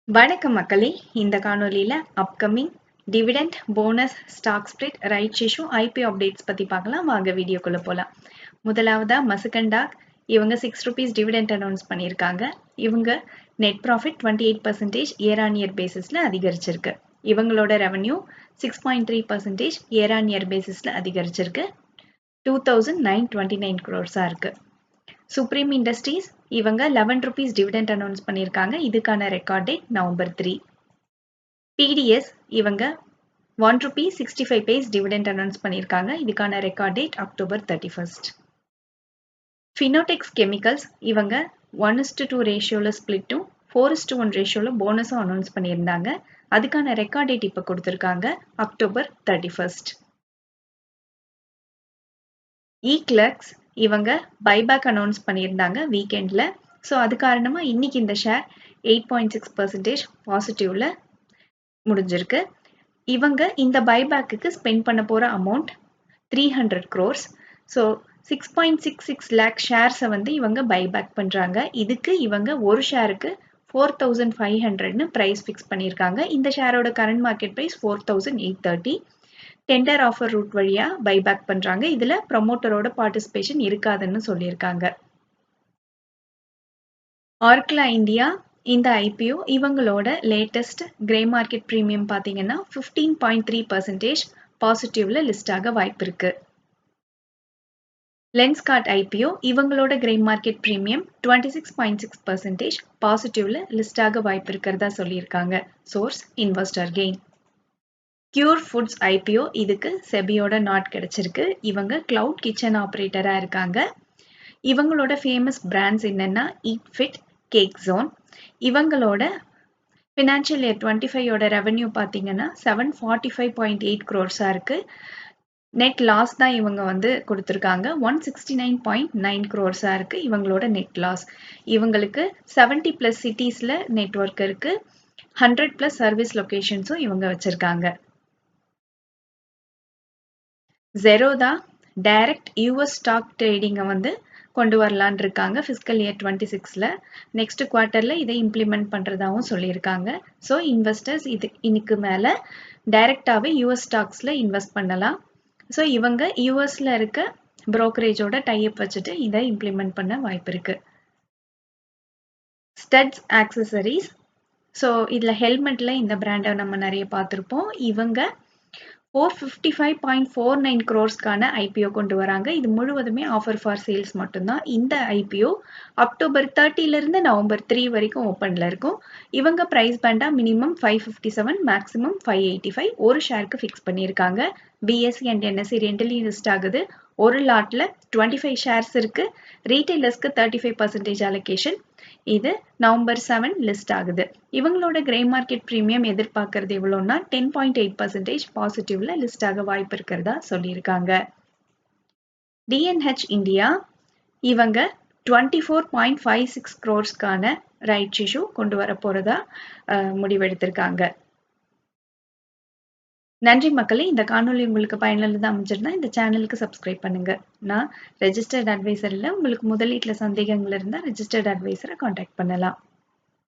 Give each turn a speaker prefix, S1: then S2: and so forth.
S1: வணக்கம் மக்களே, இந்த காணொளியில upcoming dividend bonus stock split rights issue IPO updates பத்தி பார்க்கலாம். வாங்க வீடியோக்குள்ள போலாம். முதலாவதா மசுகண்டாக் இவங்க ₹6 டிவிடெண்ட் அனௌன்ஸ் பண்ணியிருக்காங்க. இவங்க net profit 28% year on year பேசிஸ்ல அதிகரிச்சிருக்கு. இவங்களோட ரெவன்யூ 6.3% இயர் ஆன் இயர் பேசிஸ்ல அதிகரிச்சிருக்கு. 2,929 crores இருக்கு. சுப்ரீம் இண்டஸ்ட்ரீஸ் இவங்க ₹11 டிவிடெண்ட் அனௌன்ஸ் பண்ணியிருக்காங்க. இதுக்கான ரெக்கார்ட் டேட் November 3. டிடிஎஸ் இவங்க ₹1.65 டிவிடெண்ட் அனௌன்ஸ் பண்ணியிருக்காங்க. இதுக்கான ரெக்கார்ட் டேட் October 31. ஃபினோடெக்ஸ் கெமிக்கல்ஸ் இவங்க 1:2 ரேஷியோல ஸ்பிளிட்டும் 4:1 ரேஷியோல போனஸும் அனௌன்ஸ் பண்ணியிருந்தாங்க. அதுக்கான ரெக்கார்ட் டேட் இப்போ கொடுத்துருக்காங்க October 31. இ-கிளர்க்ஸ் இவங்க பைபேக் அனௌன்ஸ் பண்ணியிருந்தாங்க வீக்கெண்டில். ஸோ அது காரணமாக இன்னைக்கு இந்த ஷேர் 8.6% பாசிட்டிவ்ல முடிஞ்சிருக்கு. இவங்க இந்த பைபேக்கு ஸ்பெண்ட் பண்ண போகிற அமௌண்ட் 300 crores. ஸோ 6.66 lakh ஷேர்ஸை வந்து இவங்க பைபேக் பண்ணுறாங்க. இதுக்கு இவங்க ஒரு ஷேருக்கு 4,500ன்னு ப்ரைஸ் ஃபிக்ஸ் பண்ணியிருக்காங்க. இந்த ஷேரோட current market price 4,830. Tender offer route வழியா பைபேக் பண்றாங்க. இதுல ப்ரமோட்டரோட பார்ட்டிசிபேஷன் இருக்காதுன்னு சொல்லியிருக்காங்க. ஆர்க்லா இந்தியா இந்த ஐபிஓ இவங்களோட லேட்டஸ்ட் கிரே மார்க்கெட் பிரீமியம் பாத்தீங்கன்னா 15.3% பாசிட்டிவ்ல லிஸ்ட் ஆக வாய்ப்பு இருக்கு. லென்ஸ்கார்ட் ஐபிஓ இவங்களோட கிரே மார்க்கெட் பிரீமியம் 26.6% பாசிட்டிவ்ல லிஸ்ட் ஆக வாய்ப்பு இருக்கிறதா சொல்லியிருக்காங்க. Source Investor Gain. Cure Foods IPO இதுக்கு செபியோட நாட் கிடைச்சிருக்கு. இவங்க கிளவுட் கிச்சன் ஆப்ரேட்டரா இருக்காங்க. இவங்களோட ஃபேமஸ் பிராண்ட்ஸ் என்னன்னா ஈட் ஃபிட், கேக் ஜோன். இவங்களோட ஃபினான்ஷியல் இயர் 25 ரெவென்யூ பார்த்தீங்கன்னா 745.8 crores இருக்கு. நெட் லாஸ் தான் இவங்க வந்து கொடுத்துருக்காங்க. 169.9 crores இருக்கு இவங்களோட நெட் லாஸ். இவங்களுக்கு 70+ சிட்டிஸ்ல நெட்வொர்க் இருக்கு. 100+ சர்வீஸ் லொகேஷன்ஸும் இவங்க வச்சிருக்காங்க. ஜெரோதா டைரக்ட் யூஎஸ் ஸ்டாக் ட்ரேடிங்கை வந்து கொண்டு வரலான் இருக்காங்க ஃபிஸ்கல் இயர் 26ல. நெக்ஸ்ட் குவார்ட்டர்ல இதை இம்ப்ளிமெண்ட் பண்றதாகவும் சொல்லியிருக்காங்க. ஸோ இன்வெஸ்டர்ஸ் இன்னைக்கு மேல டைரக்டாவே யூஎஸ் ஸ்டாக்ஸ்ல இன்வெஸ்ட் பண்ணலாம். ஸோ இவங்க யூஎஸ்ல இருக்க புரோக்கரேஜோட டைப் வச்சுட்டு இதை இம்ப்ளிமெண்ட் பண்ண வாய்ப்பு இருக்கு. Studs accessories. ஸோ இதில் ஹெல்மெட்டில் இந்த பிராண்டை நம்ம நிறைய பார்த்துருப்போம். இவங்க 455.49 crores ஐபிஓ கொண்டு வராங்க. இது முழுவதுமே ஆஃபர் ஃபார் சேல்ஸ் மட்டும்தான். இந்த ஐபிஓ October 30 November 3 வரைக்கும் ஓப்பன்ல இருக்கும். இவங்க பிரைஸ் பேண்டா மினிமம் 557, மேக்ஸிமம் 585 ஒரு ஷேருக்கு ஃபிக்ஸ் பண்ணியிருக்காங்க. பிஎஸ்சி அண்ட் என்எஸ்சி ரெண்டுலையும் லிஸ்ட் ஆகுது. ஒரு லாட்ல 25 ஷேர்ஸ் இருக்கு. ரீட்டைலர்ஸ்க்கு 35% அலோகேஷன். இது November 7 லிஸ்ட் ஆகுது. இவங்களோட கிரே மார்க்கெட் பிரீமியம் எதிர்பார்க்கறது எவ்வளோன்னா 10.8% பாசிட்டிவ்ல லிஸ்ட் ஆக வாய்ப்பு இருக்கிறதா சொல்லியிருக்காங்க. டிஎன்ஹெச் இந்தியா இவங்க 24.56 crores ரைட்ஸ் இஷ்யூ கொண்டு வர போறதா முடிவெடுத்திருக்காங்க. நன்றி மக்களே, இந்த காணொலி உங்களுக்கு பயனுள்ளதா அமைஞ்சிருந்தா இந்த சேனலுக்கு சப்ஸ்கிரைப் பண்ணுங்க. நான் ரெஜிஸ்டர்ட் அட்வைசர் இல்லை. உங்களுக்கு முதலீட்டுல சந்தேகங்கள் இருந்தால் ரெஜிஸ்டர்ட் அட்வைசரை கான்டாக்ட் பண்ணலாம்.